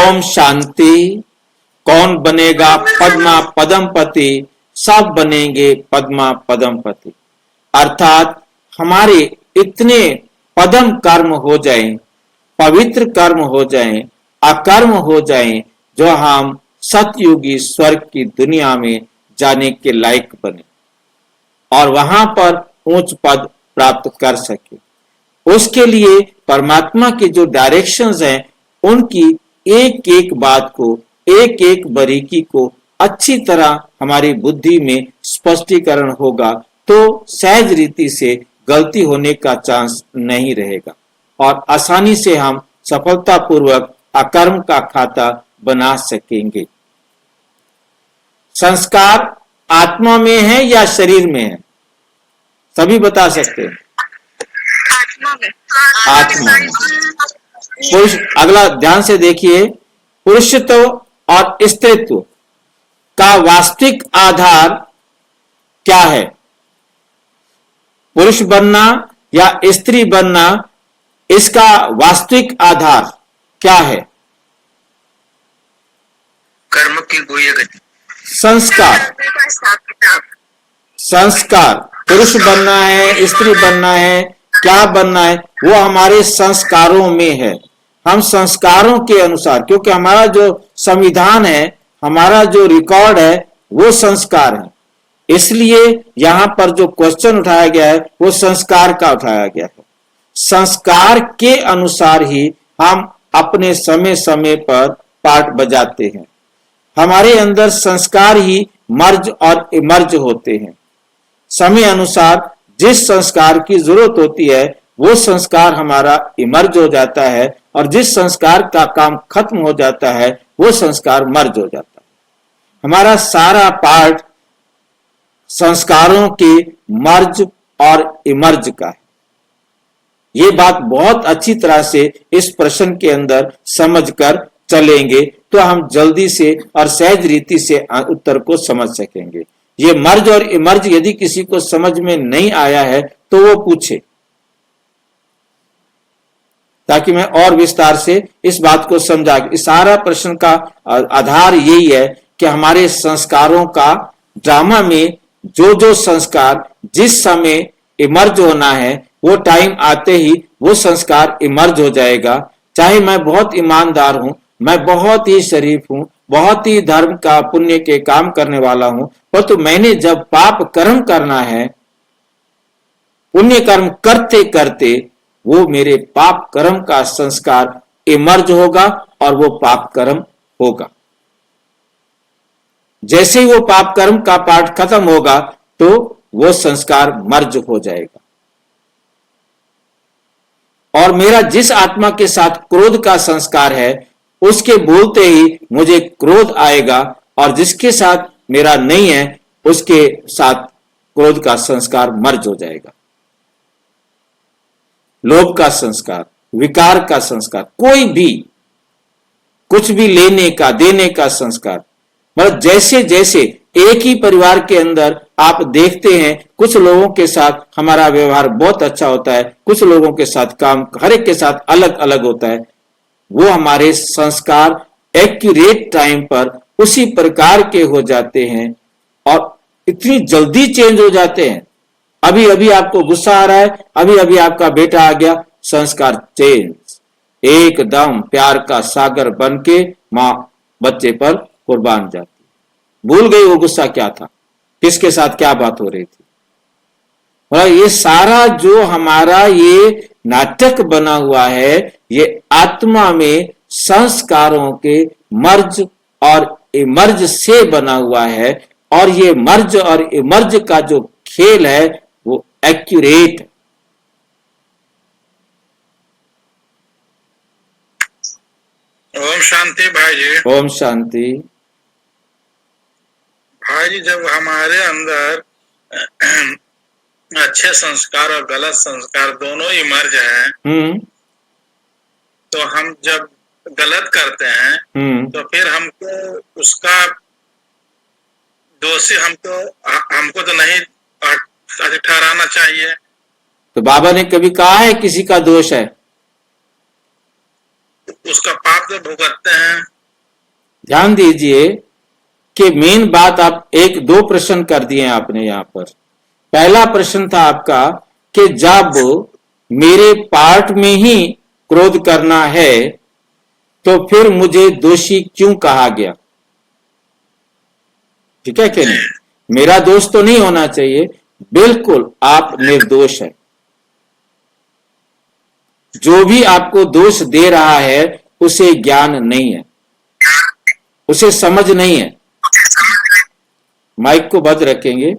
ओम शांति। कौन बनेगा पद्मा पदमपति? सब बनेंगे पद्मा पदमपति। अर्थात हमारे इतने पदम कर्म हो जाएं, पवित्र कर्म हो जाएं, अकर्म हो जाएं, जो हम सतयुगी स्वर्ग की दुनिया में जाने के लायक बने और वहां पर उच्च पद प्राप्त कर सके। उसके लिए परमात्मा की जो डायरेक्शंस हैं, उनकी एक एक बात को, एक एक बारीकी को अच्छी तरह हमारी बुद्धि में स्पष्टीकरण होगा तो सहज रीति से गलती होने का चांस नहीं रहेगा और आसानी से हम सफलतापूर्वक अकर्म का खाता बना सकेंगे। संस्कार आत्मा में है या शरीर में है? सभी बता सकते हैं। आत्मा में। पुरुष, अगला ध्यान से देखिए, पुरुषत्व और स्त्रीत्व का वास्तविक आधार क्या है? पुरुष बनना या स्त्री बनना, इसका वास्तविक आधार क्या है? कर्म की गुह्य गति। संस्कार। संस्कार, पुरुष बनना है, स्त्री बनना है, क्या बनना है, वो हमारे संस्कारों में है। हम संस्कारों के अनुसार, क्योंकि हमारा जो संविधान है, हमारा जो रिकॉर्ड है, वो संस्कार है। इसलिए यहां पर जो क्वेश्चन उठाया गया है वो संस्कार का उठाया गया है। संस्कार के अनुसार ही हम अपने समय समय पर पाठ बजाते हैं। हमारे अंदर संस्कार ही मर्ज और इमर्ज होते हैं। समय अनुसार जिस संस्कार की जरूरत होती है वो संस्कार हमारा इमर्ज हो जाता है और जिस संस्कार का काम खत्म हो जाता है वो संस्कार मर्ज हो जाता है। हमारा सारा पाठ संस्कारों के मर्ज और इमर्ज का है। ये बात बहुत अच्छी तरह से इस प्रश्न के अंदर समझकर चलेंगे तो हम जल्दी से और सहज रीति से उत्तर को समझ सकेंगे। ये मर्ज और इमर्ज यदि किसी को समझ में नहीं आया है तो वो पूछे, ताकि मैं और विस्तार से इस बात को समझा। इस सारा प्रश्न का आधार यही है कि हमारे संस्कारों का ड्रामा में जो जो संस्कार जिस समय इमर्ज होना है वो टाइम आते ही वो संस्कार इमर्ज हो जाएगा। चाहे मैं बहुत ईमानदार हूं, मैं बहुत ही शरीफ हूं, बहुत ही धर्म का पुण्य के काम करने वाला हूं, परंतु मैंने जब पाप कर्म करना है, पुण्य कर्म करते करते वो मेरे पाप कर्म का संस्कार इमर्ज होगा और वो पाप कर्म होगा। जैसे ही वो पाप कर्म का पाठ खत्म होगा तो वो संस्कार मर्ज हो जाएगा और मेरा जिस आत्मा के साथ क्रोध का संस्कार है उसके बोलते ही मुझे क्रोध आएगा और जिसके साथ मेरा नहीं है उसके साथ क्रोध का संस्कार मर्ज हो जाएगा। लोभ का संस्कार, विकार का संस्कार, कोई भी कुछ भी लेने का देने का संस्कार, मतलब जैसे जैसे एक ही परिवार के अंदर आप देखते हैं कुछ लोगों के साथ हमारा व्यवहार बहुत अच्छा होता है, कुछ लोगों के साथ काम हर एक के साथ अलग अलग होता है। वो हमारे संस्कार एक्यूरेट टाइम पर उसी प्रकार के हो जाते हैं और इतनी जल्दी चेंज हो जाते हैं। अभी अभी आपको गुस्सा आ रहा है, अभी अभी आपका बेटा आ गया, संस्कार चेंज, एकदम प्यार का सागर बन के मां बच्चे पर कुर्बान जाती, भूल गई वो गुस्सा क्या था, किसके साथ क्या बात हो रही थी। और ये सारा जो हमारा ये नाटक बना हुआ है ये आत्मा में संस्कारों के मर्ज और इमर्ज से बना हुआ है और ये मर्ज और इमर्ज का जो खेल है वो एक्यूरेट है। ओम शांति भाई जी। ओम शांति भाई जी, जब हमारे अंदर अच्छे संस्कार और गलत संस्कार दोनों ही मर्ज हैं, तो हम जब गलत करते हैं तो फिर हमको उसका दोषी हमको तो नहीं ठहराना चाहिए। तो बाबा ने कभी कहा है किसी का दोष है? उसका पाप तो भुगतते हैं। ध्यान दीजिए कि मेन बात आप एक दो प्रश्न कर दिए आपने यहां पर। पहला प्रश्न था आपका कि जब मेरे पार्ट में ही क्रोध करना है तो फिर मुझे दोषी क्यों कहा गया? ठीक है कि नहीं? मेरा दोष तो नहीं होना चाहिए, बिल्कुल आप निर्दोष है। जो भी आपको दोष दे रहा है उसे ज्ञान नहीं है, उसे समझ नहीं है। माइक को बंद रखेंगे,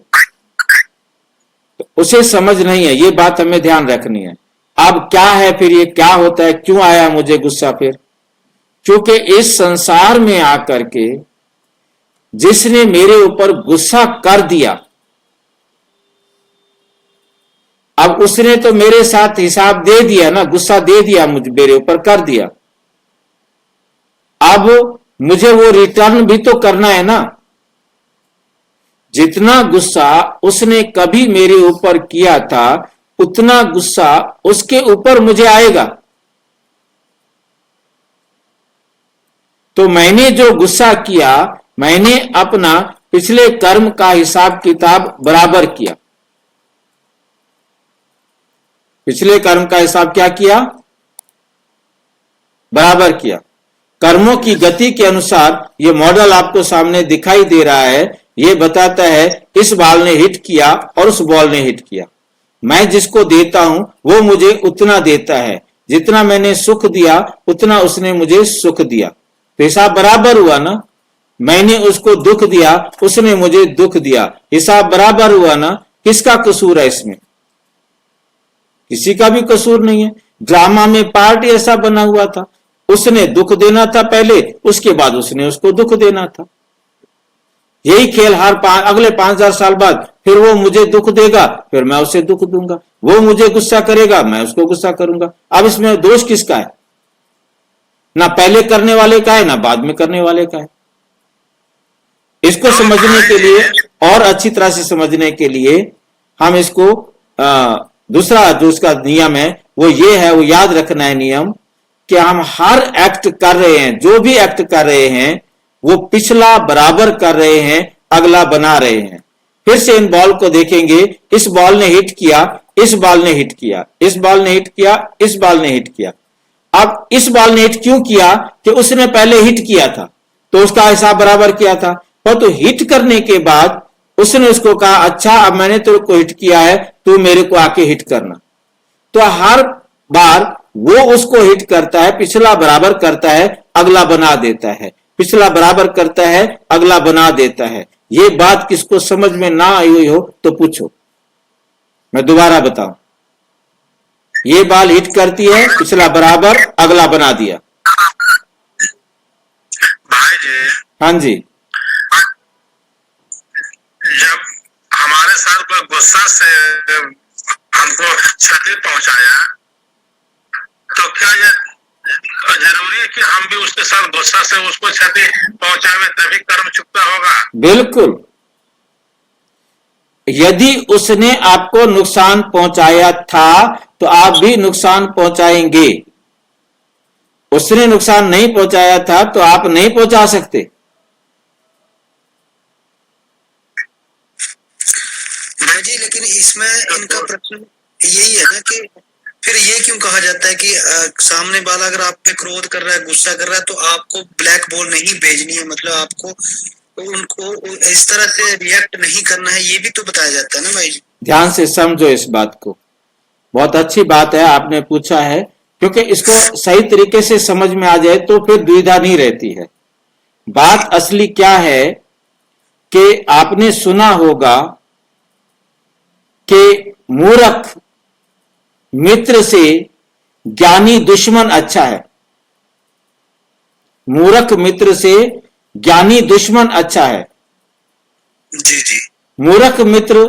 तो उसे समझ नहीं है, ये बात हमें ध्यान रखनी है। अब क्या है फिर, ये क्या होता है, क्यों आया मुझे गुस्सा? फिर क्योंकि इस संसार में आकर के जिसने मेरे ऊपर गुस्सा कर दिया, अब उसने तो मेरे साथ हिसाब दे दिया ना, गुस्सा दे दिया मुझे, मेरे ऊपर कर दिया। अब मुझे वो रिटर्न भी तो करना है ना। जितना गुस्सा उसने कभी मेरे ऊपर किया था उतना गुस्सा उसके ऊपर मुझे आएगा। तो मैंने जो गुस्सा किया, मैंने अपना पिछले कर्म का हिसाब किताब बराबर किया। पिछले कर्म का हिसाब क्या किया? बराबर किया। कर्मों की गति के अनुसार ये मॉडल आपको सामने दिखाई दे रहा है। ये बताता है इस बॉल ने हिट किया और उस बॉल ने हिट किया। मैं जिसको देता हूं वो मुझे उतना देता है, जितना मैंने सुख दिया उतना उसने मुझे सुख दिया। तो हिसाब बराबर हुआ ना। मैंने उसको दुख दिया, उसने मुझे दुख दिया, हिसाब बराबर हुआ ना। किसका कसूर है इसमें? किसी का भी कसूर नहीं है। ड्रामा में पार्ट ऐसा बना हुआ था, उसने दुख देना था पहले, उसके बाद उसने उसको दुख देना था। यही खेल अगले 5000 साल बाद फिर वो मुझे दुख देगा, फिर मैं उसे दुख दूंगा। वो मुझे गुस्सा करेगा, मैं उसको गुस्सा करूंगा। अब इसमें दोष किसका है? ना पहले करने वाले का है ना बाद में करने वाले का है। इसको समझने के लिए और अच्छी तरह से समझने के लिए हम इसको दूसरा जो उसका नियम है वो ये है, वो याद रखना है नियम, कि हम हर एक्ट कर रहे हैं, जो भी एक्ट कर रहे हैं वो पिछला बराबर कर रहे हैं, अगला बना रहे हैं। फिर से इन बॉल को देखेंगे, इस बॉल ने हिट किया, इस बॉल ने हिट किया, इस बॉल ने हिट किया, इस बॉल ने हिट किया। अब इस बॉल ने हिट क्यों किया? कि उसने पहले हिट किया था तो उसका हिसाब बराबर किया था। पर तो हिट करने के बाद उसने उसको कहा अच्छा अब मैंने तेरे को हिट किया है, तू मेरे को आके हिट करना। तो हर बार वो उसको हिट करता है, पिछला बराबर करता है, अगला बना देता है, पिछला बराबर करता है, अगला बना देता है। ये बात किसको समझ में ना आई हुई हो तो पूछो, मैं दोबारा बताऊं। ये बॉल हिट करती है, पिछला बराबर, अगला बना दिया। भाई जी, हाँ जी, जब हमारे साथ कोई गुस्सा से हमको क्षति पहुंचाया तो क्या ये जरूरी है कि हम भी उसके साथ गुस्सा से उसको क्षति पहुंचावे तभी कर्म चुकता होगा? बिल्कुल। यदि उसने आपको नुकसान पहुंचाया था तो आप भी नुकसान पहुंचाएंगे। उसने नुकसान नहीं पहुंचाया था तो आप नहीं पहुंचा सकते। जी लेकिन इसमें इनका प्रश्न यही है ना कि फिर ये क्यों कहा जाता है कि सामने वाला अगर आप पे क्रोध कर रहा है, गुस्सा कर रहा है, तो आपको ब्लैक बॉल नहीं भेजनी है, मतलब आपको उनको इस तरह से रिएक्ट नहीं करना है, ये भी तो बताया जाता है ना भाई जी। ध्यान से समझो इस बात को, बहुत अच्छी बात है आपने पूछा है, क्योंकि इसको सही तरीके से समझ में आ जाए तो फिर दुविधा नहीं रहती है। बात असली क्या है कि आपने सुना होगा कि मूर्ख मित्र से ज्ञानी दुश्मन अच्छा है। मूर्ख मित्र से ज्ञानी दुश्मन अच्छा है। जी जी। मूर्ख मित्र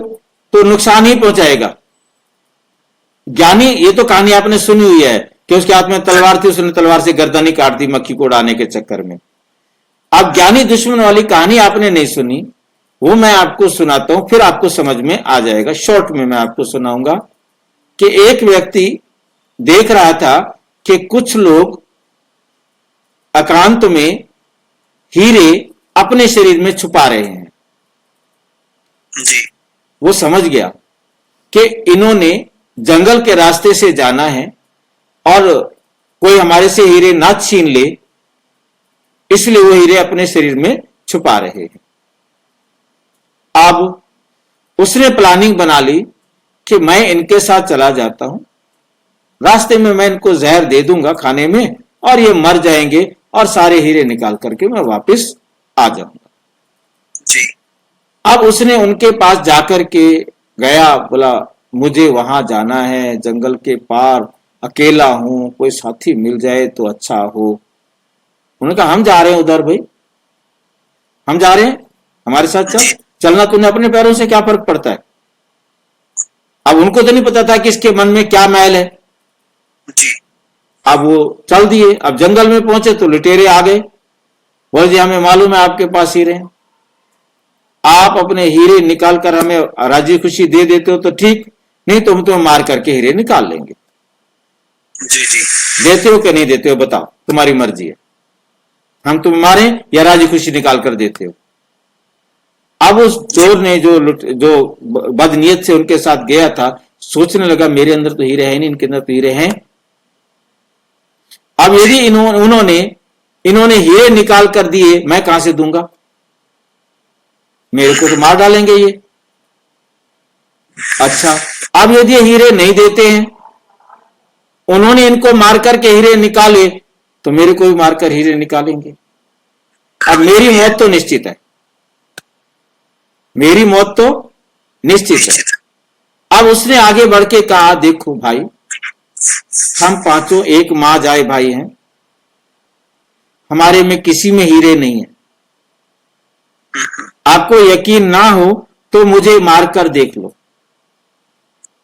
तो नुकसान ही पहुंचाएगा, ज्ञानी, ये तो कहानी आपने सुनी हुई है कि उसके हाथ में तलवार थी, उसने तलवार से गर्दन ही काट दी मक्खी को उड़ाने के चक्कर में। अब ज्ञानी दुश्मन वाली कहानी आपने नहीं सुनी, वो मैं आपको सुनाता हूं, फिर आपको समझ में आ जाएगा। शॉर्ट में मैं आपको सुनाऊंगा कि एक व्यक्ति देख रहा था कि कुछ लोग एकांत में हीरे अपने शरीर में छुपा रहे हैं। जी वो समझ गया कि इन्होंने जंगल के रास्ते से जाना है और कोई हमारे से हीरे ना छीन ले, इसलिए वो हीरे अपने शरीर में छुपा रहे हैं। अब उसने प्लानिंग बना ली कि मैं इनके साथ चला जाता हूं, रास्ते में मैं इनको जहर दे दूंगा खाने में और ये मर जाएंगे और सारे हीरे निकाल करके मैं वापस आ जाऊंगा। जी अब उसने उनके पास जाकर के गया, बोला मुझे वहां जाना है, जंगल के पार, अकेला हूं, कोई साथी मिल जाए तो अच्छा हो। उन्होंने कहा हम जा रहे हैं उधर भाई, हम जा रहे हैं, हमारे साथ चल। चलना तूने अपने पैरों से, क्या फर्क पड़ता है। अब उनको तो नहीं पता था कि इसके मन में क्या मैल है। जी अब वो चल दिए। अब जंगल में पहुंचे तो लुटेरे आ गए, बोले जी हमें मालूम है आपके पास हीरे हैं, आप अपने हीरे निकाल कर हमें राजी खुशी दे देते हो तो ठीक, नहीं तो हम तुम्हें मार करके हीरे निकाल लेंगे। जी जी देते हो कि नहीं देते हो बताओ, तुम्हारी मर्जी है, हम तुम्हें मारें या राजी खुशी निकाल कर देते हो। अब उस चोर ने जो बदनीयत से उनके साथ गया था, सोचने लगा मेरे अंदर तो हीरे हैं नहीं, इनके अंदर तो हीरे हैं। अब यदि इन्होंने हीरे निकाल कर दिए, मैं कहां से दूंगा, मेरे को तो मार डालेंगे ये। अच्छा, अब यदि ये हीरे नहीं देते हैं, उन्होंने इनको मार करके हीरे निकाले तो मेरे को भी मारकर हीरे निकालेंगे। अब मेरी मौत तो निश्चित है, मेरी मौत तो निश्चित है। अब उसने आगे बढ़ के कहा देखो भाई, हम पांचों एक मां जाए भाई हैं, हमारे में किसी में हीरे नहीं है। आपको यकीन ना हो तो मुझे मार कर देख लो,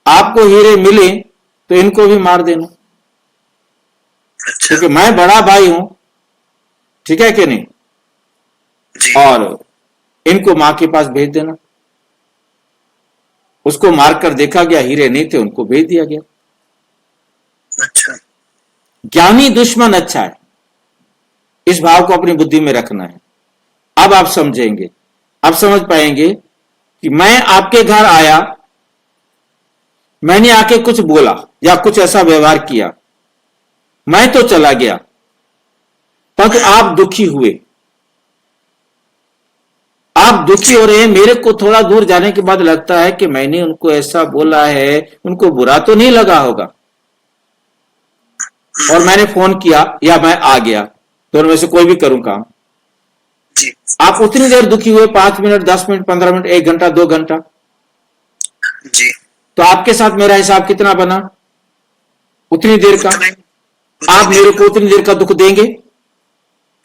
आपको हीरे मिले तो इनको भी मार देना, अच्छा क्योंकि मैं बड़ा भाई हूं, ठीक है कि नहीं, जी और इनको मां के पास भेज देना। उसको मारकर देखा गया, हीरे नहीं थे, उनको भेज दिया गया। अच्छा ज्ञानी दुश्मन अच्छा है, इस भाव को अपनी बुद्धि में रखना है। अब आप समझेंगे, अब समझ पाएंगे कि मैं आपके घर आया, मैंने आके कुछ बोला या कुछ ऐसा व्यवहार किया, मैं तो चला गया, परंतु आप दुखी हुए, आप दुखी हो रहे हैं। मेरे को थोड़ा दूर जाने के बाद लगता है कि मैंने उनको ऐसा बोला है, उनको बुरा तो नहीं लगा होगा, और मैंने फोन किया या मैं आ गया, दोनों में से कोई भी करूं काम। जी आप उतनी देर दुखी हुए, 5 मिनट, 10 मिनट, 15 मिनट, 1 घंटा, 2 घंटा, जी तो आपके साथ मेरा हिसाब कितना बना, उतनी देर का। आप मेरे को उतनी देर का दुख देंगे,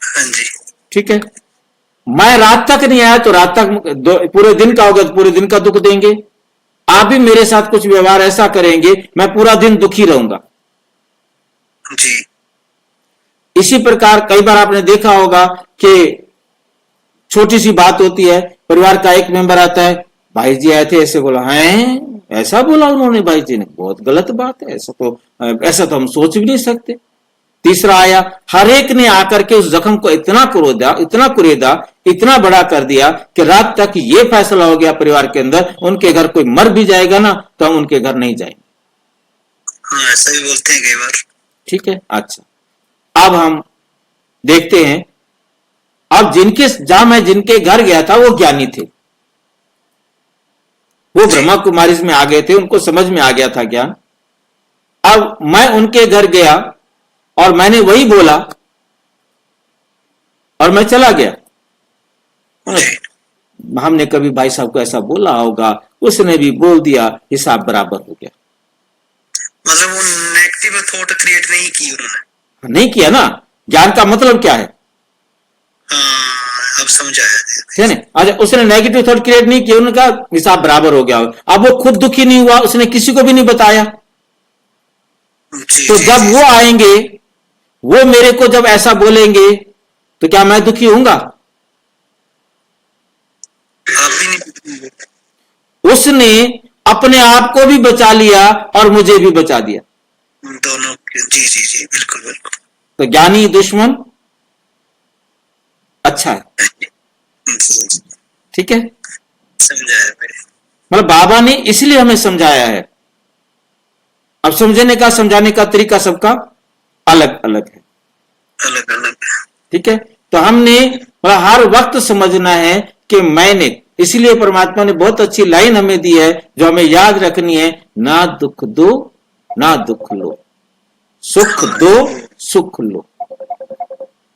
हाँ जी ठीक है। मैं रात तक नहीं आया तो रात तक, पूरे दिन का होगा तो पूरे दिन का दुख देंगे। आप भी मेरे साथ कुछ व्यवहार ऐसा करेंगे, मैं पूरा दिन दुखी रहूंगा। जी इसी प्रकार कई बार आपने देखा होगा कि छोटी सी बात होती है, परिवार का एक मेंबर आता है, भाई जी आए थे ऐसे बोला, हैं ऐसा बोला उन्होंने भाई जी ने, बहुत गलत बात है, ऐसा तो हम सोच भी नहीं सकते। तीसरा आया, हर एक ने आकर के उस जख्म को इतना कुरेदा, इतना बड़ा कर दिया कि रात तक ये फैसला हो गया परिवार के अंदर, उनके घर कोई मर भी जाएगा ना तो हम उनके घर नहीं जाएंगे। हाँ ऐसा भी बोलते हैं कई बार। ठीक है, अच्छा अब हम देखते हैं, अब जहां मैं जिनके घर गया था वो ज्ञानी थे, वो ब्रह्मा कुमारी में आ गए थे, उनको समझ में आ गया था ज्ञान। अब मैं उनके घर गया और मैंने वही बोला और मैं चला गया। हमने कभी भाई साहब को ऐसा बोला होगा, उसने भी बोल दिया, हिसाब बराबर हो गया। मतलब वो नेगेटिव थॉट क्रिएट नहीं की उन्होंने, नहीं किया ना। ज्ञान का मतलब क्या है, हाँ अब समझ आया। है ना। अच्छा, उसने नेगेटिव थॉट क्रिएट नहीं किया, उन्होंने कहा हिसाब बराबर हो गया। अब वो खुद दुखी नहीं हुआ, उसने किसी को भी नहीं बताया। जी, तो जी, जब जी, वो आएंगे, वो मेरे को जब ऐसा बोलेंगे तो क्या मैं दुखी होऊंगा? आप भी नहीं। उसने अपने आप को भी बचा लिया और मुझे भी बचा दिया। दोनों जी जी जी बिल्कुल बिल्कुल। तो ज्ञानी दुश्मन अच्छा है। ठीक है, समझाया मेरे। मतलब बाबा ने इसलिए हमें समझाया है। अब समझने का समझाने का तरीका सबका अलग अलग है। अलग अलग। ठीक है, तो हमने मतलब हर वक्त समझना है कि मैंने, इसलिए परमात्मा ने बहुत अच्छी लाइन हमें दी है जो हमें याद रखनी है, ना दुख दो ना दुख लो, सुख दो सुख लो।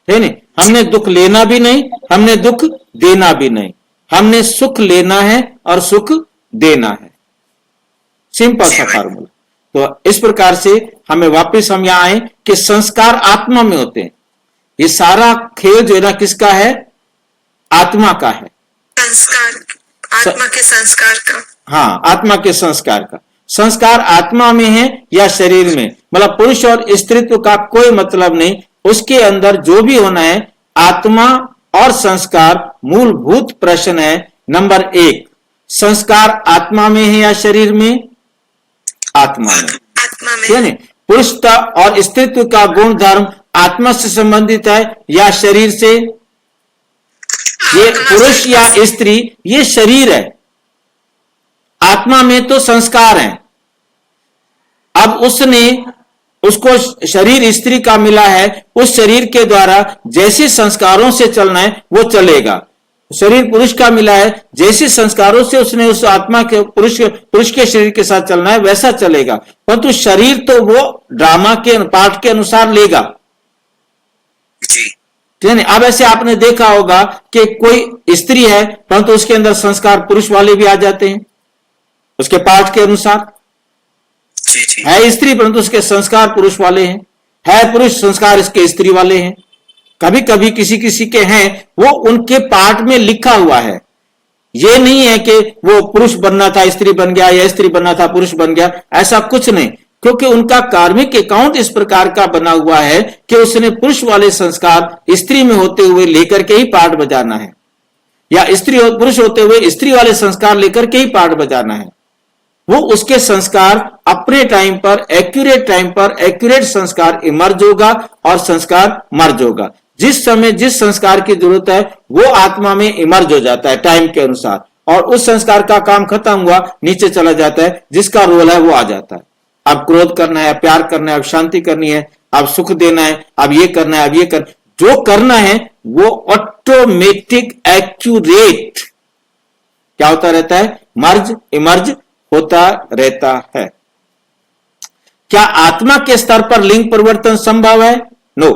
है नहीं, हमने दुख लेना भी नहीं, हमने दुख देना भी नहीं, हमने सुख लेना है और सुख देना है। सिंपल सा फार्मूला। तो इस प्रकार से हमें वापस हम यहां आए कि संस्कार आत्मा में होते हैं। ये सारा खेल जो है ना किसका है? आत्मा का है। संस्कार, आत्मा के संस्कार का। हाँ, आत्मा के संस्कार का। संस्कार आत्मा में है या शरीर में, मतलब पुरुष और स्त्रीत्व का कोई मतलब नहीं। उसके अंदर जो भी होना है, आत्मा और संस्कार मूलभूत प्रश्न है। नंबर 1, संस्कार आत्मा में है या शरीर में? आत्मा में। आत्मा में। यानी पुरुषता और स्त्रीत्व का गुण धर्म आत्मा से संबंधित है या शरीर से? ये पुरुष या स्त्री ये शरीर है, आत्मा में तो संस्कार है। अब उसको शरीर स्त्री का मिला है, उस शरीर के द्वारा जैसे संस्कारों से चलना है वो चलेगा। शरीर पुरुष का मिला है, जैसे संस्कारों से उसने उस आत्मा के पुरुष के शरीर के साथ चलना है वैसा चलेगा, परंतु शरीर तो वो ड्रामा के पाठ के अनुसार लेगा। अब ऐसे आपने देखा होगा कि कोई स्त्री है परंतु उसके अंदर संस्कार पुरुष वाले भी आ जाते हैं उसके पाठ के अनुसार। है स्त्री परंतु उसके संस्कार पुरुष वाले हैं, है पुरुष संस्कार इसके स्त्री वाले हैं। कभी कभी किसी किसी के हैं वो उनके पाठ में लिखा हुआ है, ये नहीं है कि वो पुरुष बनना था स्त्री बन गया या स्त्री बनना था पुरुष बन गया, ऐसा कुछ नहीं। क्योंकि उनका कार्मिक अकाउंट इस प्रकार का बना हुआ है कि उसने पुरुष वाले संस्कार स्त्री में होते हुए लेकर के ही पाठ बजाना है, या स्त्री पुरुष होते हुए स्त्री वाले संस्कार लेकर के ही पाठ बजाना है। वो उसके संस्कार अपने टाइम पर एक्यूरेट संस्कार इमर्ज होगा और संस्कार मर्ज होगा। जिस समय जिस संस्कार की जरूरत है वो आत्मा में इमर्ज हो जाता है टाइम के अनुसार, और उस संस्कार का काम खत्म हुआ नीचे चला जाता है, जिसका रोल है वो आ जाता है। अब क्रोध करना है, प्यार करना है, अब शांति करनी है, अब सुख देना है, अब ये करना है, अब ये कर, जो करना है वो ऑटोमेटिक एक्यूरेट क्या होता रहता है? मर्ज इमर्ज होता रहता है। क्या आत्मा के स्तर पर लिंग परिवर्तन संभव है? नो,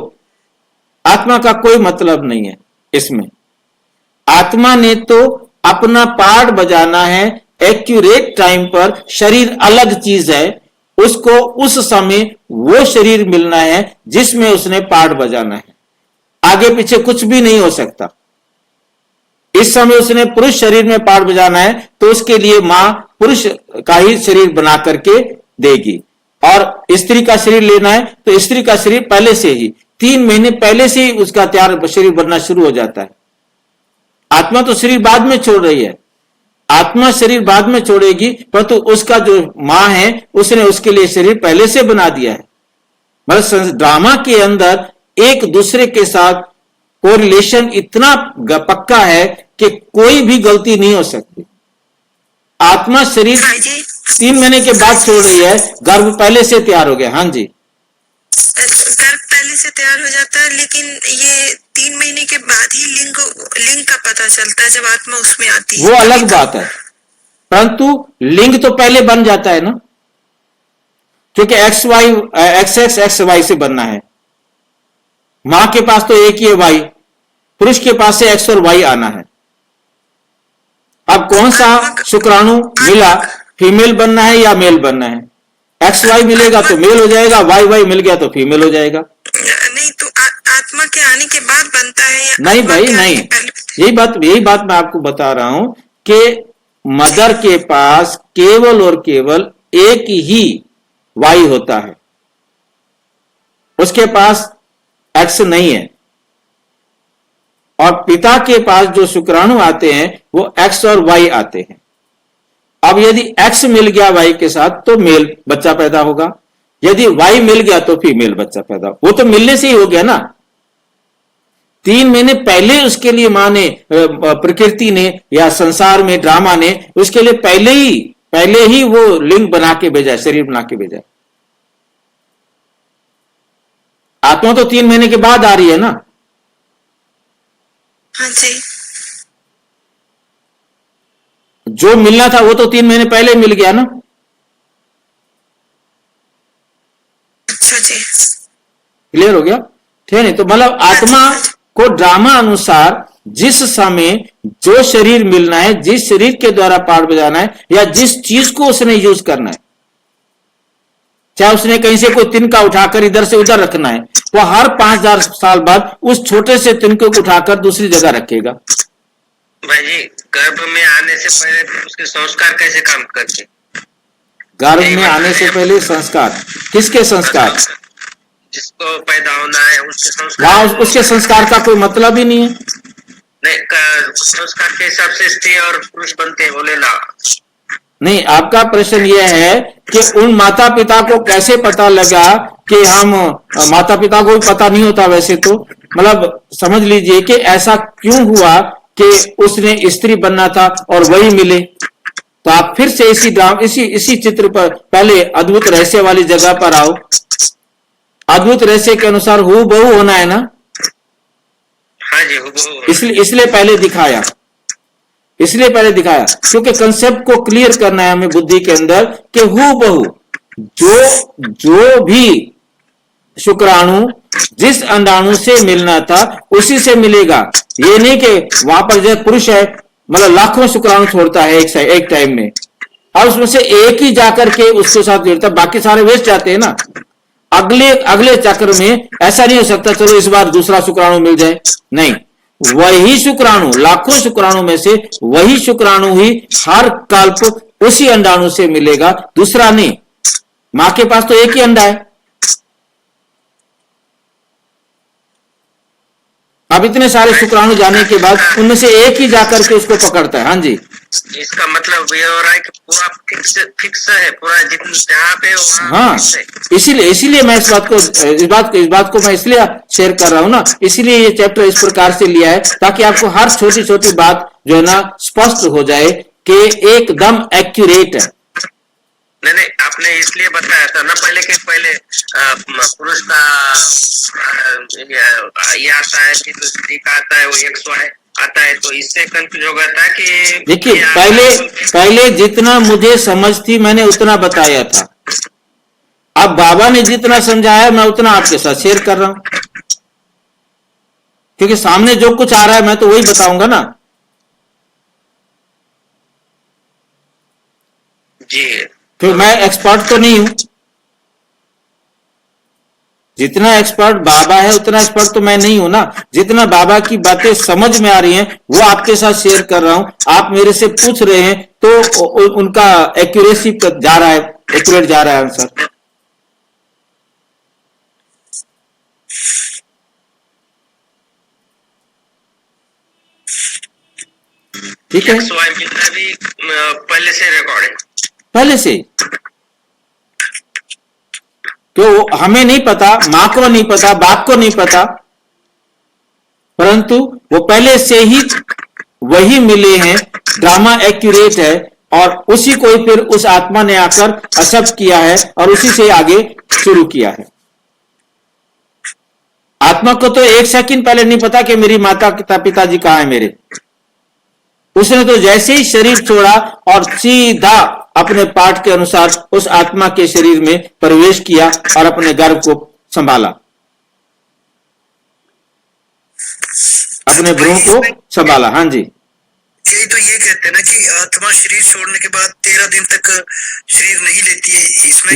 आत्मा का कोई मतलब नहीं है इसमें। आत्मा ने तो अपना पार्ट बजाना है एक्यूरेट टाइम पर। शरीर अलग चीज है, उसको उस समय वो शरीर मिलना है जिसमें उसने पार्ट बजाना है, आगे पीछे कुछ भी नहीं हो सकता। इस समय उसने पुरुष शरीर में पार्ट बजाना है तो उसके लिए मां पुरुष का ही शरीर बना करके देगी, और स्त्री का शरीर लेना है तो स्त्री का शरीर पहले से ही 3 महीने पहले से ही उसका तैयार शरीर बनना शुरू हो जाता है। आत्मा तो शरीर बाद में छोड़ रही है, आत्मा शरीर बाद में छोड़ेगी, परंतु उसका जो मां है उसने उसके लिए शरीर पहले से बना दिया है। मतलब ड्रामा के अंदर एक दूसरे के साथ कोरिलेशन इतना पक्का है कि कोई भी गलती नहीं हो सकती। आत्मा शरीर 3 महीने के बाद छोड़ रही है, गर्भ पहले से तैयार हो गया। हाँ जी, गर्भ पहले से तैयार हो जाता है, लेकिन ये 3 महीने के बाद ही लिंग का पता चलता है जब आत्मा उसमें आती है। वो अलग बात है, परंतु लिंग तो पहले बन जाता है ना, क्योंकि XX XY से बनना है। मां के पास तो एक ही है Y, पुरुष के पास से X और Y आना है। अब कौन सा शुक्राणु मिला, फीमेल बनना है या मेल बनना है? XY मिलेगा तो मेल हो जाएगा, YY मिल गया तो फीमेल हो जाएगा। नहीं तो आत्मा के आने के बाद बनता है या नहीं भाई नहीं, यही बात मैं आपको बता रहा हूं कि मदर के पास केवल और केवल एक ही Y होता है, उसके पास X नहीं है। और पिता के पास जो शुक्राणु आते हैं वो X और Y आते हैं। अब यदि X मिल गया Y के साथ तो मेल बच्चा पैदा होगा, यदि Y मिल गया तो फीमेल बच्चा पैदा, वो तो मिलने से ही हो गया ना। 3 महीने पहले उसके लिए मां ने, प्रकृति ने या संसार में ड्रामा ने उसके लिए पहले ही वो लिंग बना के भेजा, शरीर बना के भेजा। आत्मा तो 3 महीने के बाद आ रही है ना। हाँ जी। जो मिलना था वो तो 3 महीने पहले मिल गया ना। अच्छा जी। क्लियर हो गया? ठीक है। नहीं तो मतलब आत्मा को ड्रामा अनुसार जिस समय जो शरीर मिलना है, जिस शरीर के द्वारा पाठ बजाना है, या जिस चीज को उसने यूज करना है, चाहे उसने कहीं से कोई तिनका उठाकर इधर से उधर रखना है, वो हर 5000 साल बाद उस छोटे से तिनके को उठाकर दूसरी जगह रखेगा। भाई जी, गर्भ में आने से पहले उसके संस्कार कैसे काम करते? गर्भ में आने से पहले संस्कार, किसके संस्कार? जिसको पैदा होना है उसके संस्कार। वहां उसके संस्कार का कोई मतलब ही नहीं है। नहीं, संस्कार के हिसाब से स्त्री और पुरुष बनते हैं, बोले ना। नहीं, आपका प्रश्न यह है कि उन माता पिता को कैसे पता लगा कि हम, माता पिता को भी पता नहीं होता वैसे तो, मतलब समझ लीजिए कि ऐसा क्यों हुआ कि उसने स्त्री बनना था और वही मिले। तो आप फिर से इसी चित्र पर पहले अद्भुत रहस्य वाली जगह पर आओ। अद्भुत रहस्य के अनुसार हूबहू होना है ना। हाँ जी, हूबहू। इसलिए पहले दिखाया, क्योंकि कंसेप्ट को क्लियर करना है हमें बुद्धि के अंदर कि हूबहू जो भी शुक्राणु जिस अंडाणु से मिलना था उसी से मिलेगा। ये नहीं कि वहां पर जो पुरुष है मतलब लाखों शुक्राणु छोड़ता है एक टाइम में, और उसमें से एक ही जाकर के उसके साथ जुड़ता, बाकी सारे वेस्ट जाते हैं ना। अगले चक्र में ऐसा नहीं हो सकता चलो इस बार दूसरा शुक्राणु मिल जाए, नहीं, वही शुक्राणु, लाखों शुक्राणु में से वही शुक्राणु ही हर कल्प उसी अंडाणु से मिलेगा, दूसरा नहीं। मां के पास तो एक ही अंडा है। अब इतने सारे शुक्राणु जाने के बाद उनमें से एक ही जाकर के उसको पकड़ता है। हाँ जी, इसका मतलब ये हो रहा है कि पूरा फिक्स है, पूरा जितना जहाँ पे हाँ, इसीलिए मैं इस बात को मैं इसलिए शेयर कर रहा हूं ना, इसीलिए ये चैप्टर इस प्रकार से लिया है ताकि आपको हर छोटी छोटी बात जो है ना स्पष्ट हो जाए कि एकदम एक्यूरेट है। नहीं, आपने इसलिए बताया था ना पहले के पहले पुरुष का ये आता है कि तो स्त्री का आता है, वो XY आता है, तो इससे कंफ्यूज हो गया था कि देखिए पहले जितना मुझे समझ थी मैंने उतना बताया था। अब बाबा ने जितना समझाया मैं उतना आपके साथ शेयर कर रहा हूं, क्योंकि सामने जो कुछ आ रहा है मैं तो वही बताऊंगा ना जी। तो मैं एक्सपर्ट तो नहीं हूं। जितना एक्सपर्ट बाबा है उतना एक्सपर्ट तो मैं नहीं हूं ना। जितना बाबा की बातें समझ में आ रही हैं वो आपके साथ शेयर कर रहा हूं। आप मेरे से पूछ रहे हैं तो उनका एक्यूरेसी जा रहा है, एक्यूरेट जा रहा है आंसर। ठीक है, भी पहले से रिकॉर्ड है, पहले से। तो हमें नहीं पता, मां को नहीं पता, बाप को नहीं पता, परंतु वो पहले से ही वही मिले हैं। ड्रामा एक्यूरेट है और उसी को ही फिर उस आत्मा ने आकर एक्सेप्ट किया है और उसी से आगे शुरू किया है। आत्मा को तो एक सेकंड पहले नहीं पता कि मेरी माता पिताजी कहां है मेरे। उसने तो जैसे ही शरीर छोड़ा और सीधा अपने पाठ के अनुसार उस आत्मा के शरीर में प्रवेश किया और अपने गर्भ को संभाला, अपने भ्रूण को संभाला। हाँ जी, यही तो ये कहते हैं ना कि आत्मा शरीर छोड़ने के बाद 13 दिन तक शरीर नहीं लेती है। इसमें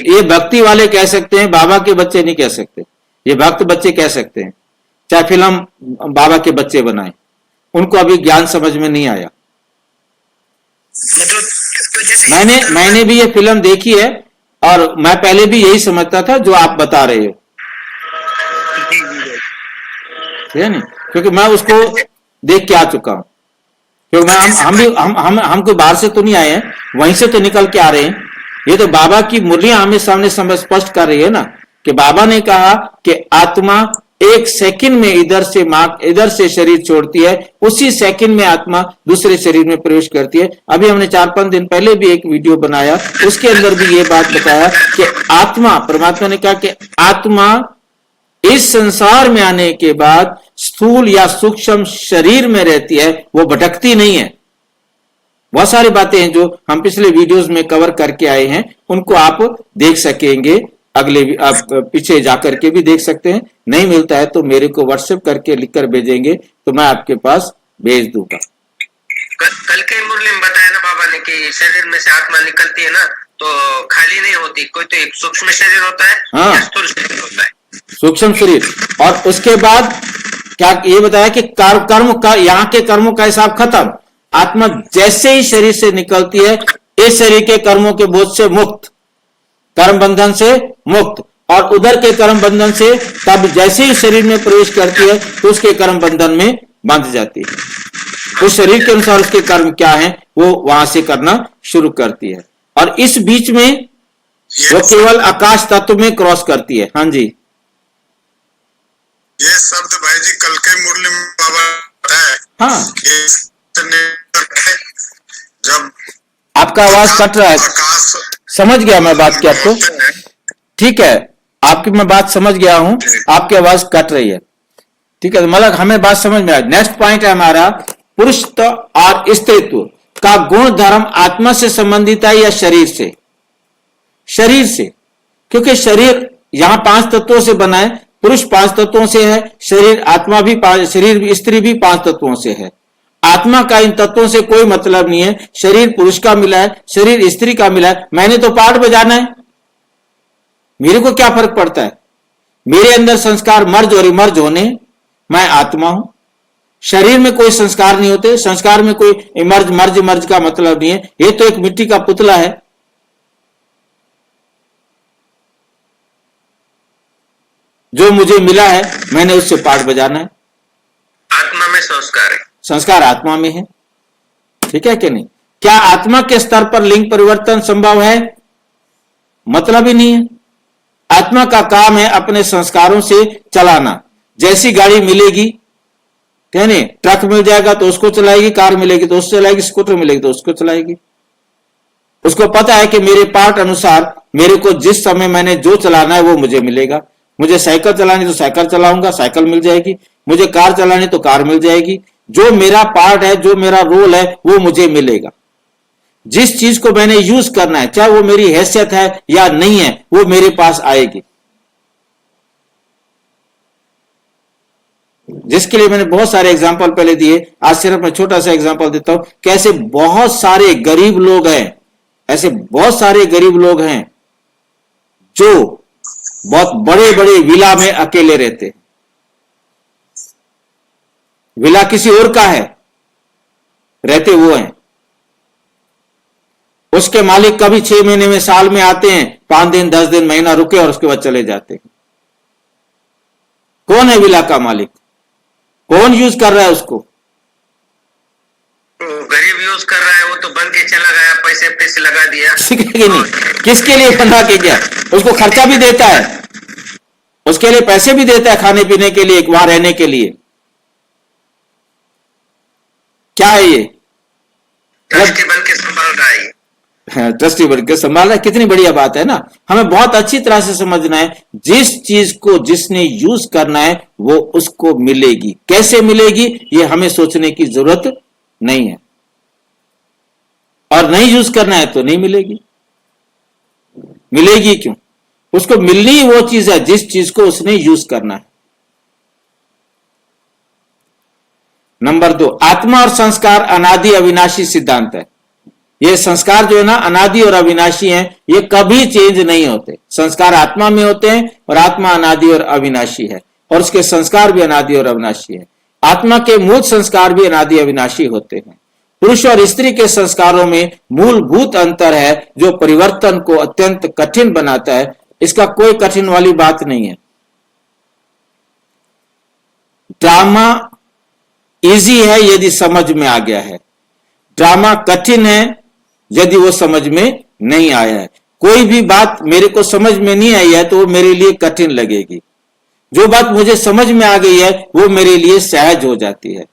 ये भक्ति वाले कह सकते हैं, बाबा के बच्चे नहीं कह सकते। ये भक्त बच्चे कह सकते हैं, चाहे फिल्म बाबा के बच्चे बनाए, उनको अभी ज्ञान समझ में नहीं आया। मतलब तो मैंने भी ये फिल्म देखी है और मैं पहले भी यही समझता था जो आप बता रहे हो, ठीक है नहीं, क्योंकि मैं उसको देख के आ चुका हूं। क्योंकि हम कोई बाहर से तो नहीं आए हैं, वहीं से तो निकल के आ रहे हैं। ये तो बाबा की मुरलियां हमें सामने स्पष्ट कर रही है ना कि बाबा ने कहा कि आत्मा एक सेकंड में इधर से शरीर छोड़ती है, उसी सेकंड में आत्मा दूसरे शरीर में प्रवेश करती है। अभी हमने 4-5 दिन पहले भी एक वीडियो बनाया, उसके अंदर भी ये बात बताया कि आत्मा, परमात्मा ने कहा कि आत्मा इस संसार में आने के बाद स्थूल या सूक्ष्म शरीर में रहती है, वो भटकती नहीं है। बहुत सारी बातें हैं जो हम पिछले वीडियोस में कवर करके आए हैं, उनको आप देख सकेंगे, अगले आप पीछे जाकर के भी देख सकते हैं। नहीं मिलता है तो मेरे को व्हाट्सएप करके लिखकर भेजेंगे तो मैं आपके पास भेज दूंगा। कल के मुरली में बताया ना बाबा ने कि शरीर में से आत्मा निकलती है ना तो खाली नहीं होती, कोई तो एक सूक्ष्म शरीर होता है, हाँ, या स्थूल शरीर होता है, सूक्ष्म शरीर। और उसके बाद क्या ये बताया कि कर्म का, यहाँ के कर्मों का हिसाब खत्म। आत्मा जैसे ही शरीर से निकलती है, इस शरीर के कर्मों के बोझ से मुक्त, कर्म बंधन से मुक्त, और उधर के कर्म बंधन से तब जैसे ही शरीर में प्रवेश करती है तो उसके कर्म बंधन में बांध जाती है। उस शरीर के अनुसार उसके कर्म क्या है वो वहां से करना शुरू करती है, और इस बीच में वो केवल आकाश तत्व में क्रॉस करती है। हाँ जी, ये शब्द भाई जी कल के मुरली में बाबा बताया। हाँ, जब आपका आवाज कट रहा है, आकाश समझ गया मैं बात की आपको, ठीक है, आपकी मैं बात समझ गया हूं, आपकी आवाज कट रही है, ठीक है, मतलब हमें बात समझ में आ। नेक्स्ट पॉइंट है हमारा, पुरुषत्व और स्त्रीत्व का गुण धर्म आत्मा से संबंधित है या शरीर से? शरीर से, क्योंकि शरीर यहां 5 तत्वों से बना है, पुरुष 5 तत्वों से है, शरीर आत्मा भी शरीर स्त्री भी 5 तत्वों से है। आत्मा का इन तत्वों से कोई मतलब नहीं है। शरीर पुरुष का मिला है, शरीर स्त्री का मिला है, मैंने तो पाठ बजाना है, मेरे को क्या फर्क पड़ता है? मेरे अंदर संस्कार मर्ज और इमर्ज होने, मैं आत्मा हूं। शरीर में कोई संस्कार नहीं होते, संस्कार में कोई मर्ज का मतलब नहीं है। ये तो एक मिट्टी का पुतला है। जो मुझे मिला है मैंने उससे पाठ बजाना है। आत्मा में संस्कार है, संस्कार आत्मा में है, ठीक है कि नहीं? क्या आत्मा के स्तर पर लिंग परिवर्तन संभव है? मतलब ही नहीं है। आत्मा का काम है अपने संस्कारों से चलाना। जैसी गाड़ी मिलेगी, कहने ट्रक मिल जाएगा तो उसको चलाएगी, कार मिलेगी तो उसको चलाएगी, स्कूटर मिलेगी तो उसको चलाएगी। उसको पता है कि मेरे पार्ट अनुसार मेरे को जिस समय मैंने जो चलाना है वो मुझे मिलेगा। मुझे साइकिल चलानी तो साइकिल चलाऊंगा, साइकिल मिल जाएगी। मुझे कार चलानी तो कार मिल जाएगी। जो मेरा पार्ट है, जो मेरा रोल है, वो मुझे मिलेगा। जिस चीज को मैंने यूज करना है, चाहे वो मेरी हैसियत है या नहीं है, वो मेरे पास आएगी। जिसके लिए मैंने बहुत सारे एग्जाम्पल पहले दिए, आज सिर्फ मैं छोटा सा एग्जाम्पल देता हूं। कैसे बहुत सारे गरीब लोग हैं, ऐसे बहुत सारे गरीब लोग हैं जो बहुत बड़े बड़े विला में अकेले रहते हैं। विला किसी और का है, रहते वो हैं। उसके मालिक कभी 6 महीने में, साल में आते हैं, 5 दिन 10 दिन महीना रुके और उसके बाद चले जाते हैं। कौन है विला का मालिक? कौन यूज कर रहा है उसको? तो गरीब यूज कर रहा है, वो तो बन के चला गया, पैसे लगा दिया। नहीं, किसके लिए बना के गया? उसको खर्चा भी देता है, उसके लिए पैसे भी देता है, खाने पीने के लिए, वहां रहने के लिए। क्या है ये? ट्रस्टी बन के संभाल रहा है। ट्रस्टी बन के संभाल रहा है, कितनी बढ़िया बात है ना। हमें बहुत अच्छी तरह से समझना है, जिस चीज को जिसने यूज करना है वो उसको मिलेगी। कैसे मिलेगी ये हमें सोचने की जरूरत नहीं है, और नहीं यूज करना है तो नहीं मिलेगी। मिलेगी क्यों? उसको मिलनी ही वो चीज है जिस चीज को उसने यूज करना है। नंबर 2, आत्मा और संस्कार अनादि अविनाशी सिद्धांत है। ये संस्कार जो है ना, अनादि और अविनाशी हैं, ये कभी चेंज नहीं होते। संस्कार आत्मा में होते हैं और आत्मा अनादि और अविनाशी है, और उसके संस्कार भी अनादि और अविनाशी है। आत्मा के मूल संस्कार भी अनादि अविनाशी होते हैं। पुरुष और स्त्री के संस्कारों में मूलभूत अंतर है जो परिवर्तन को अत्यंत कठिन बनाता है। इसका कोई कठिन वाली बात नहीं है। ड्रामा इजी है यदि समझ में आ गया है, ड्रामा कठिन है यदि वो समझ में नहीं आया है। कोई भी बात मेरे को समझ में नहीं आई है तो वो मेरे लिए कठिन लगेगी। जो बात मुझे समझ में आ गई है वो मेरे लिए सहज हो जाती है।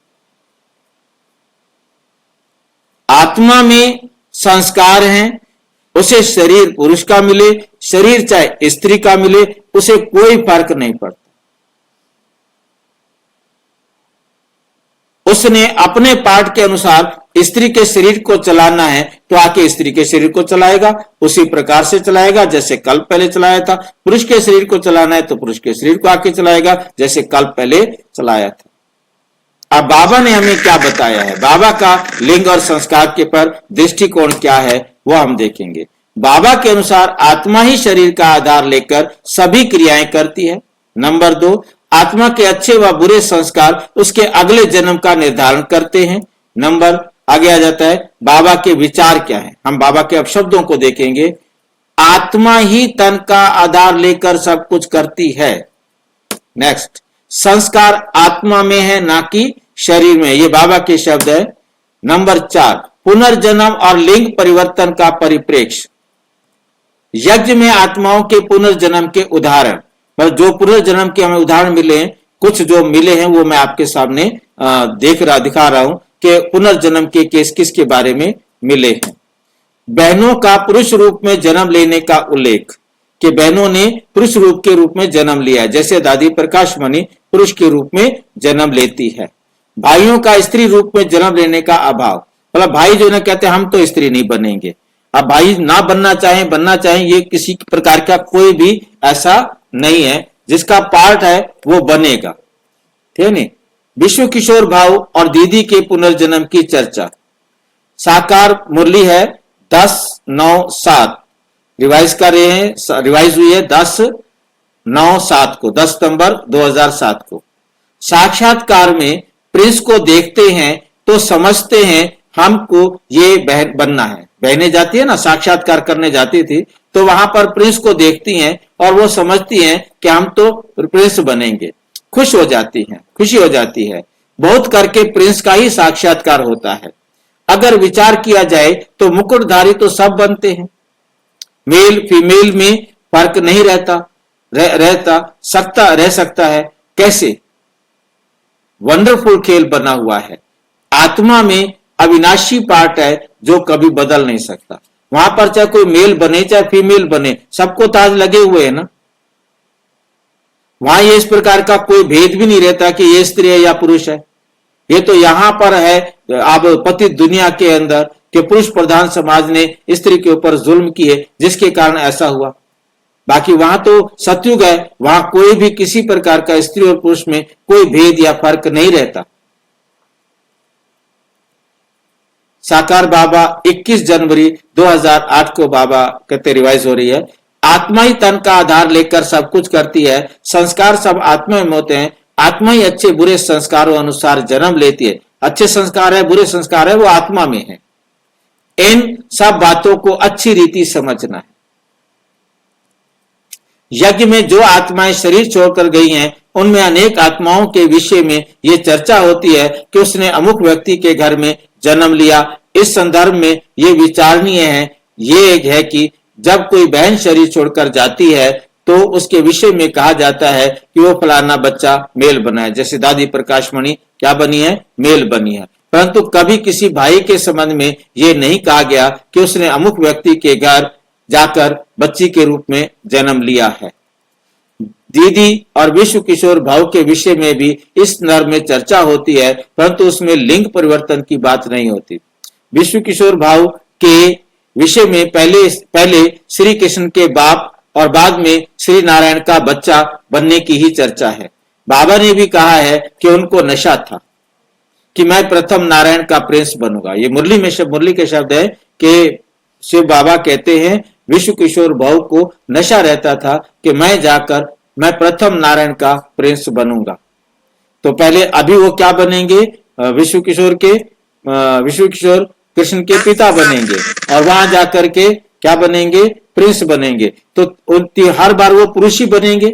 आत्मा में संस्कार हैं, उसे शरीर पुरुष का मिले, शरीर चाहे स्त्री का मिले, उसे कोई फर्क नहीं पड़ता। उसने अपने पाठ के अनुसार स्त्री के शरीर को चलाना है तो आके स्त्री के शरीर को चलाएगा, उसी प्रकार से चलाएगा जैसे कल पहले चलाया था। पुरुष के शरीर को चलाना है तो पुरुष के शरीर को आके चलाएगा जैसे कल पहले चलाया था। अब बाबा ने हमें क्या बताया है, बाबा का लिंग और संस्कार के पर दृष्टिकोण क्या है वो हम देखेंगे। बाबा के अनुसार आत्मा ही शरीर का आधार लेकर सभी क्रियाएं करती है। नंबर 2, आत्मा के अच्छे व बुरे संस्कार उसके अगले जन्म का निर्धारण करते हैं। नंबर आगे आ जाता है बाबा के विचार क्या है। हम बाबा के अपशब्दों को देखेंगे। आत्मा ही तन का आधार लेकर सब कुछ करती है। नेक्स्ट, संस्कार आत्मा में है ना कि शरीर में, ये बाबा के शब्द है। नंबर 4, पुनर्जन्म और लिंग परिवर्तन का परिप्रेक्ष्य। यज्ञ में आत्माओं के पुनर्जन्म के उदाहरण, पर जो पुनर्जन्म के हमें उदाहरण मिले हैं, कुछ जो मिले हैं वो मैं आपके सामने दिखा रहा हूं कि पुनर्जन्म के केस किसके बारे में मिले हैं। बहनों का पुरुष रूप में जन्म लेने का उल्लेख, कि बहनों ने पुरुष रूप के रूप में जन्म लिया है, जैसे दादी प्रकाश मणि पुरुष के रूप में जन्म लेती है। भाइयों का स्त्री रूप में जन्म लेने का अभाव, मतलब भाई जो ना कहते हैं हम तो स्त्री नहीं बनेंगे। अब भाई ना बनना चाहें ये किसी प्रकार का कोई भी ऐसा नहीं है, जिसका पार्ट है वो बनेगा, ठीक है नहीं। विश्व किशोर भाव और दीदी के पुनर्जन्म की चर्चा। साकार मुरली है 10/9/7, रिवाइज कर रहे हैं, रिवाइज हुई है 10/9/7 को, 10 सितंबर 2007 को। साक्षात्कार में प्रिंस को देखते हैं तो समझते हैं हमको ये बहन बनना है। बहनें जाती है ना, साक्षात्कार करने जाती थी, तो वहां पर प्रिंस को देखती हैं और वो समझती हैं कि हम तो प्रिंस बनेंगे, खुश हो जाती हैं, खुशी हो जाती है। बहुत करके प्रिंस का ही साक्षात्कार होता है। अगर विचार किया जाए तो मुकुटधारी तो सब बनते हैं, मेल फीमेल में फर्क नहीं रह सकता है। कैसे? वंडरफुल खेल बना हुआ है। आत्मा में अविनाशी पार्ट है जो कभी बदल नहीं सकता। वहां पर चाहे कोई मेल बने चाहे फीमेल बने, सबको ताज लगे हुए है ना। वहां ये इस प्रकार का कोई भेद भी नहीं रहता कि ये स्त्री है या पुरुष है। ये तो यहां पर है अब पतित दुनिया के अंदर कि पुरुष प्रधान समाज ने स्त्री के ऊपर जुल्म किए, जिसके कारण ऐसा हुआ। बाकी वहां तो सतयुग है, वहां कोई भी किसी प्रकार का स्त्री और पुरुष में कोई भेद या फर्क नहीं रहता। साकार बाबा 21 जनवरी 2008 को बाबा कहते रिवाइज हो रही है। आत्मा ही तन का आधार लेकर सब कुछ करती है। संस्कार सब आत्मा में होते हैं। आत्मा ही अच्छे बुरे संस्कारों अनुसार जन्म लेती है। अच्छे संस्कार है, बुरे संस्कार है, वो आत्मा में है। इन सब बातों को अच्छी रीति समझना है। यज्ञ में जो आत्माएं शरीर छोड़कर गई हैं, उनमें अनेक आत्माओं के विषय में यह चर्चा होती है कि उसने अमुक व्यक्ति के घर में जन्म लिया। इस संदर्भ में यह विचारणीय है, ये एक है कि जब कोई बहन शरीर छोड़कर जाती है तो उसके विषय में कहा जाता है कि वो फलाना बच्चा मेल बना है। जैसे दादी प्रकाश मणि क्या बनी है? मेल बनी है। परंतु कभी किसी भाई के संबंध में यह नहीं कहा गया कि उसने अमुक व्यक्ति के घर जाकर बच्ची के रूप में जन्म लिया है। दीदी और विश्व किशोर भाव के विषय में भी इस संदर्भ में चर्चा होती है, परंतु उसमें लिंग परिवर्तन की बात नहीं होती। विश्व किशोर भाव के विषय में पहले श्री कृष्ण के बाप और बाद में श्री नारायण का बच्चा बनने की ही चर्चा है। बाबा ने भी कहा है कि उनको नशा था कि मैं प्रथम नारायण का प्रिंस बनूंगा। ये मुरली के शब्द है कि शिव बाबा कहते हैं विश्व किशोर भाव को नशा रहता था कि मैं प्रथम नारायण का प्रिंस बनूंगा। तो पहले अभी वो क्या बनेंगे? विश्व किशोर कृष्ण के पिता बनेंगे और वहां जाकर के क्या बनेंगे? प्रिंस बनेंगे। तो हर बार वो पुरुष ही बनेंगे।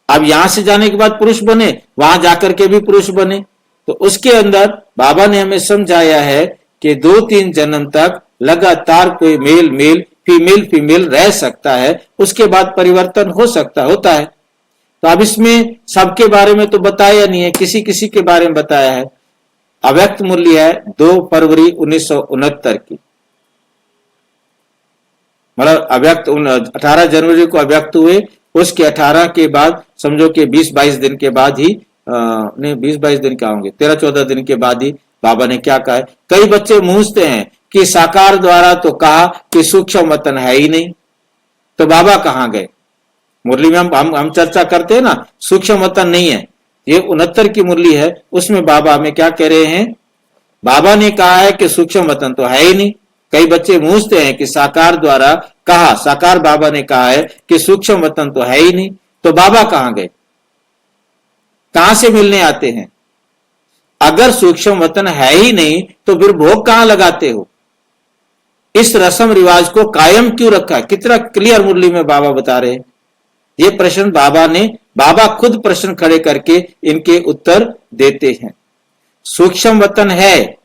अब यहां से जाने के बाद पुरुष बने, वहां जाकर के भी पुरुष बने। तो उसके अंदर बाबा ने हमें समझाया है कि 2-3 जन्म तक लगातार कोई मेल फीमेल रह सकता है, उसके बाद परिवर्तन होता है। तो अब इसमें सबके बारे में तो बताया नहीं है, किसी किसी के बारे में बताया है। अव्यक्त मूल्य है 2 फरवरी 1969 की, मतलब अव्यक्त 18 जनवरी को अव्यक्त हुए, उसके 18 के बाद समझो कि 20-22 दिन के बाद ही नहीं 20-22 दिन क्या होंगे, 13-14 दिन के बाद ही बाबा ने क्या कहा है। कई बच्चे मूझते हैं कि साकार द्वारा तो कहा कि सूक्ष्म वतन है ही नहीं, तो बाबा कहां गए। मुरली में हम चर्चा करते हैं ना, सूक्ष्म वतन नहीं है, ये 69 की मुरली है, उसमें बाबा हमें क्या कह रहे हैं, बाबा ने कहा है कि सूक्ष्म वतन तो है ही नहीं। कई बच्चे पूछते हैं कि साकार द्वारा कहा, साकार बाबा ने कहा है कि सूक्ष्म वतन तो है ही नहीं, तो बाबा कहां गए, कहां से मिलने आते हैं। अगर सूक्ष्म वतन है ही नहीं तो फिर भोग कहां लगाते हो, इस रस्म रिवाज को कायम क्यों रखा है। कितना क्लियर मुरली में बाबा बता रहे हैं। ये प्रश्न बाबा खुद प्रश्न खड़े करके इनके उत्तर देते हैं। सूक्ष्म वतन है,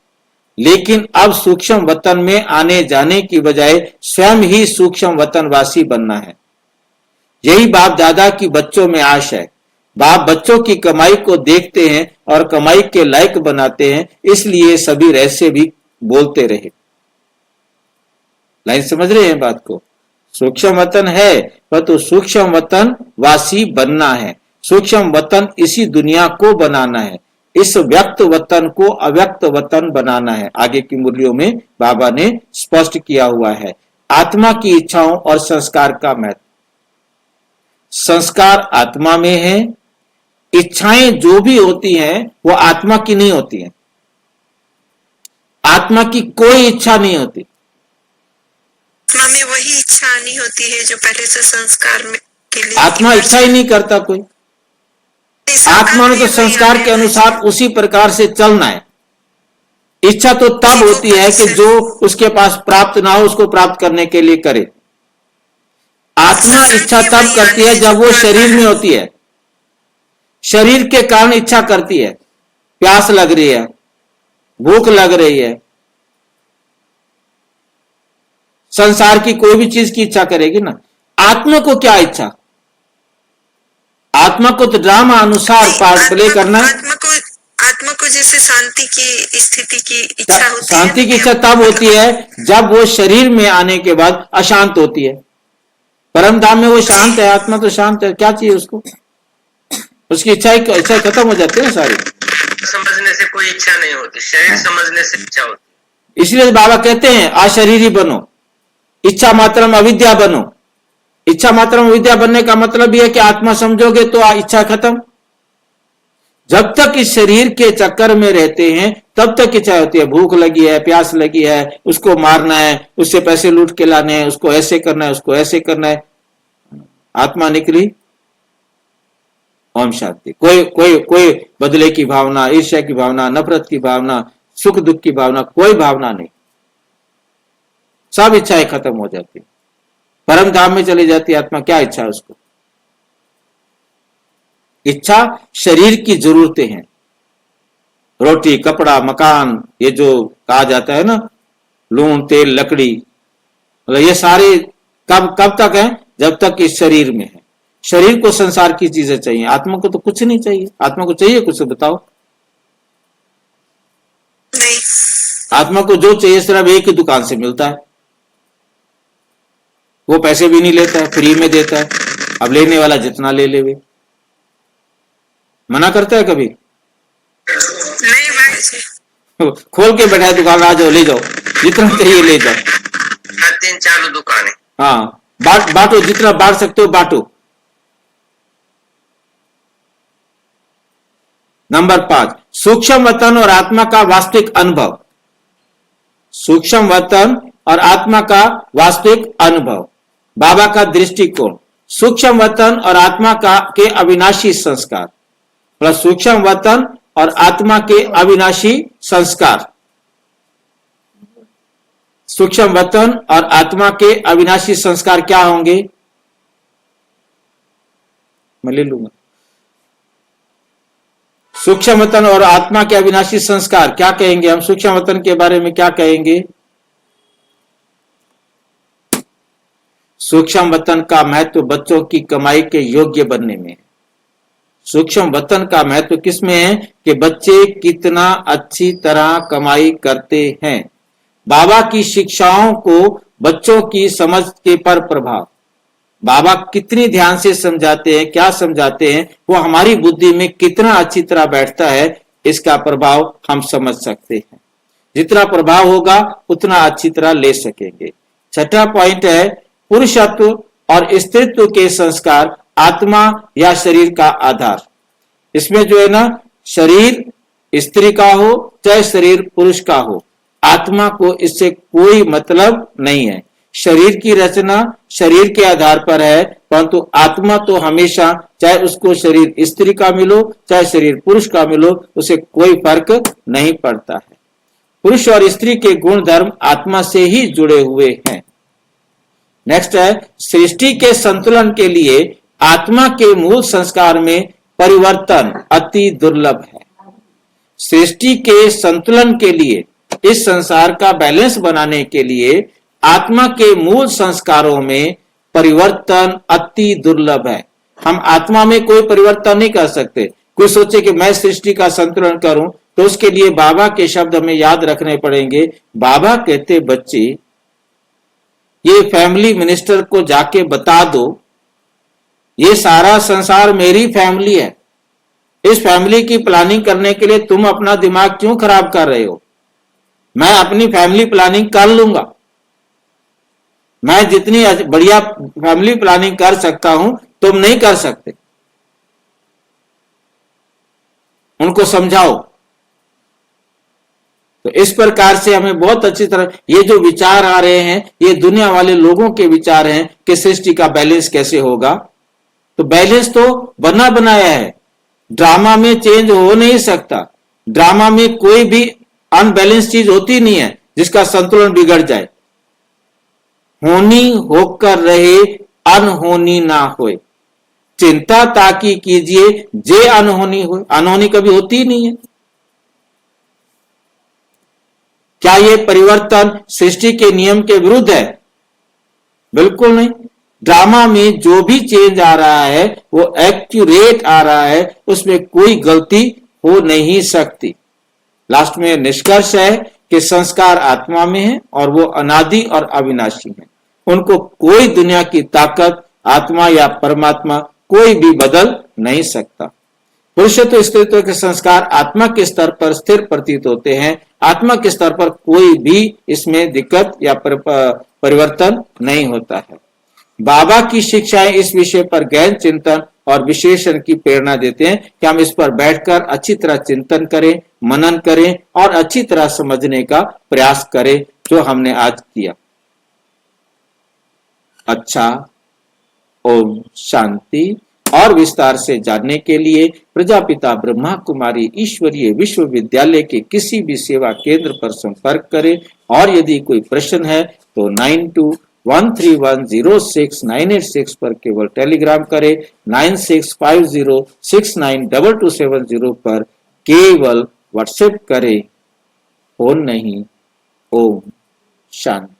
लेकिन अब सूक्ष्म वतन में आने जाने की बजाय स्वयं ही सूक्ष्म वतनवासी बनना है। यही बाप दादा की बच्चों में आश है। बाप बच्चों की कमाई को देखते हैं और कमाई के लायक बनाते हैं, इसलिए सभी रहस्य भी बोलते रहे। लाइन समझ रहे हैं बात को। सूक्ष्म वतन है पर तो सूक्ष्म वतन वासी बनना है। सूक्ष्म वतन इसी दुनिया को बनाना है, इस व्यक्त वतन को अव्यक्त वतन बनाना है। आगे की मुरलियों में बाबा ने स्पष्ट किया हुआ है। आत्मा की इच्छाओं और संस्कार का महत्व। संस्कार आत्मा में है, इच्छाएं जो भी होती हैं वो आत्मा की नहीं होती हैं। आत्मा की कोई इच्छा नहीं होती। आत्मा में वही इच्छा आनी होती है जो पहले से संस्कार में के लिए। आत्मा इच्छा ही नहीं करता कोई। आत्मा ने तो संस्कार के अनुसार उसी प्रकार से चलना है। इच्छा तो तब होती है कि जो उसके पास प्राप्त ना हो उसको प्राप्त करने के लिए करे। आत्मा इच्छा तब करती है जब वो शरीर में होती है, शरीर के कारण इच्छा करती है। प्यास लग रही है, भूख लग रही है, संसार की कोई भी चीज की इच्छा करेगी ना। आत्मा को क्या इच्छा, आत्मा को तो ड्रामा अनुसार पार्ट प्ले करना है। आत्मा को जैसे शांति की स्थिति की इच्छा होती है। शांति की इच्छा तब होती है जब वो शरीर में आने के बाद अशांत होती है। परम धाम में वो शांत है, आत्मा तो शांत है, क्या चाहिए उसको। उसकी इच्छा खत्म हो जाती है ना सारी। समझने से कोई इच्छा नहीं होती, शरीर समझने से इच्छा होती। इसलिए बाबा कहते हैं अशरीरी बनो, इच्छा मात्रम अविद्या बनो। इच्छा मात्रम अविद्या बनने का मतलब यह है कि आत्मा समझोगे तो इच्छा खत्म। जब तक इस शरीर के चक्कर में रहते हैं तब तक इच्छा होती है। भूख लगी है, प्यास लगी है, उसको मारना है, उससे पैसे लूट के लाने हैं, उसको ऐसे करना है, उसको ऐसे करना है। आत्मा निकली, ओम शांति। कोई बदले की भावना, ईर्ष्या की भावना, नफरत की भावना, सुख दुख की भावना, कोई भावना नहीं। सब इच्छाएं खत्म हो जाती, परम धाम में चली जाती आत्मा। क्या इच्छा है उसको। इच्छा शरीर की जरूरतें हैं, रोटी, कपड़ा, मकान, ये जो कहा जाता है ना, लून, तेल, लकड़ी, मतलब ये सारे कब तक है, जब तक इस शरीर में है। शरीर को संसार की चीजें चाहिए, आत्मा को तो कुछ नहीं चाहिए। आत्मा को चाहिए कुछ, बताओ। नहीं, आत्मा को जो चाहिए सिर्फ एक ही दुकान से मिलता है, वो पैसे भी नहीं लेता है, फ्री में देता है। अब लेने वाला जितना ले ले, मना करता है कभी? नहीं भाई, खोल के बैठा है दुकान, आ जाओ ले जाओ, जितना चाहिए ले जाओ। 3-4 दुकानें। हाँ, बांटो, जितना बांट सकते हो बांटो। नंबर 5, सूक्ष्म वतन और आत्मा का वास्तविक अनुभव। सूक्ष्म वतन और आत्मा का वास्तविक अनुभव। बाबा का दृष्टिकोण। सूक्ष्म वतन और आत्मा के अविनाशी संस्कार, प्लस सूक्ष्म वतन और आत्मा के अविनाशी संस्कार। सूक्ष्म वतन और आत्मा के अविनाशी संस्कार क्या होंगे, मैं ले लूंगा। सूक्ष्म वतन और आत्मा के अविनाशी संस्कार क्या कहेंगे हम। सूक्ष्म वतन के बारे में क्या कहेंगे। सूक्ष्म वतन का महत्व बच्चों की कमाई के योग्य बनने में है। सूक्ष्म वतन का महत्व किसमें है कि बच्चे कितना अच्छी तरह कमाई करते हैं। बाबा की शिक्षाओं को बच्चों की समझ के पर प्रभाव, बाबा कितनी ध्यान से समझाते हैं, क्या समझाते हैं, वो हमारी बुद्धि में कितना अच्छी तरह बैठता है, इसका प्रभाव हम समझ सकते हैं। जितना प्रभाव होगा उतना अच्छी तरह ले सकेंगे। छठा पॉइंट है पुरुषत्व और स्त्रीत्व के संस्कार आत्मा या शरीर का आधार। इसमें जो है ना, शरीर स्त्री का हो चाहे शरीर पुरुष का हो, आत्मा को इससे कोई मतलब नहीं है। शरीर की रचना शरीर के आधार पर है, परंतु आत्मा तो हमेशा, चाहे उसको शरीर स्त्री का मिलो चाहे शरीर पुरुष का मिलो, उसे कोई फर्क नहीं पड़ता है। पुरुष और स्त्री के गुण धर्म आत्मा से ही जुड़े हुए हैं। नेक्स्ट है सृष्टि के संतुलन के लिए आत्मा के मूल संस्कार में परिवर्तन अति दुर्लभ है। सृष्टि के संतुलन के लिए, इस संसार का बैलेंस बनाने के लिए आत्मा के मूल संस्कारों में परिवर्तन अति दुर्लभ है। हम आत्मा में कोई परिवर्तन नहीं कर सकते। कोई सोचे कि मैं सृष्टि का संतुलन करूं, तो उसके लिए बाबा के शब्द हमें याद रखने पड़ेंगे। बाबा कहते बच्चे ये फैमिली मिनिस्टर को जाके बता दो, ये सारा संसार मेरी फैमिली है, इस फैमिली की प्लानिंग करने के लिए तुम अपना दिमाग क्यों खराब कर रहे हो? मैं अपनी फैमिली प्लानिंग कर लूंगा। मैं जितनी बढ़िया फैमिली प्लानिंग कर सकता हूं तुम नहीं कर सकते। उनको समझाओ। तो इस प्रकार से हमें बहुत अच्छी तरह, ये जो विचार आ रहे हैं ये दुनिया वाले लोगों के विचार हैं कि सृष्टि का बैलेंस कैसे होगा। तो बैलेंस तो बना बनाया है, ड्रामा में चेंज हो नहीं सकता। ड्रामा में कोई भी अनबैलेंस चीज होती नहीं है जिसका संतुलन बिगड़ जाए। होनी होकर रहे अनहोनी ना होए, चिंता ताकि कीजिए जे अनहोनी हो। अनहोनी कभी होती ही नहीं है। क्या ये परिवर्तन सृष्टि के नियम के विरुद्ध है? बिल्कुल नहीं। ड्रामा में जो भी चेंज आ रहा है वो एक्यूरेट आ रहा है, उसमें कोई गलती हो नहीं सकती। लास्ट में निष्कर्ष है कि संस्कार आत्मा में है और वो अनादि और अविनाशी है। उनको कोई दुनिया की ताकत, आत्मा या परमात्मा कोई भी बदल नहीं सकता। पुरुषत्व स्त्रीत्व के संस्कार आत्मा के स्तर पर स्थिर प्रतीत होते हैं। आत्मा के स्तर पर कोई भी इसमें दिक्कत या परिवर्तन नहीं होता है। बाबा की शिक्षाएं इस विषय पर गहन चिंतन और विश्लेषण की प्रेरणा देते हैं कि हम इस पर बैठकर अच्छी तरह चिंतन करें, मनन करें और अच्छी तरह समझने का प्रयास करें, जो हमने आज किया। अच्छा, ओम शांति। और विस्तार से जानने के लिए प्रजापिता ब्रह्मा कुमारी ईश्वरीय विश्वविद्यालय के किसी भी सेवा केंद्र पर संपर्क करें। और यदि कोई प्रश्न है तो 9213106986 पर केवल टेलीग्राम करें। 9650692270 पर केवल व्हाट्सएप करें, फोन नहीं। ओम शांति।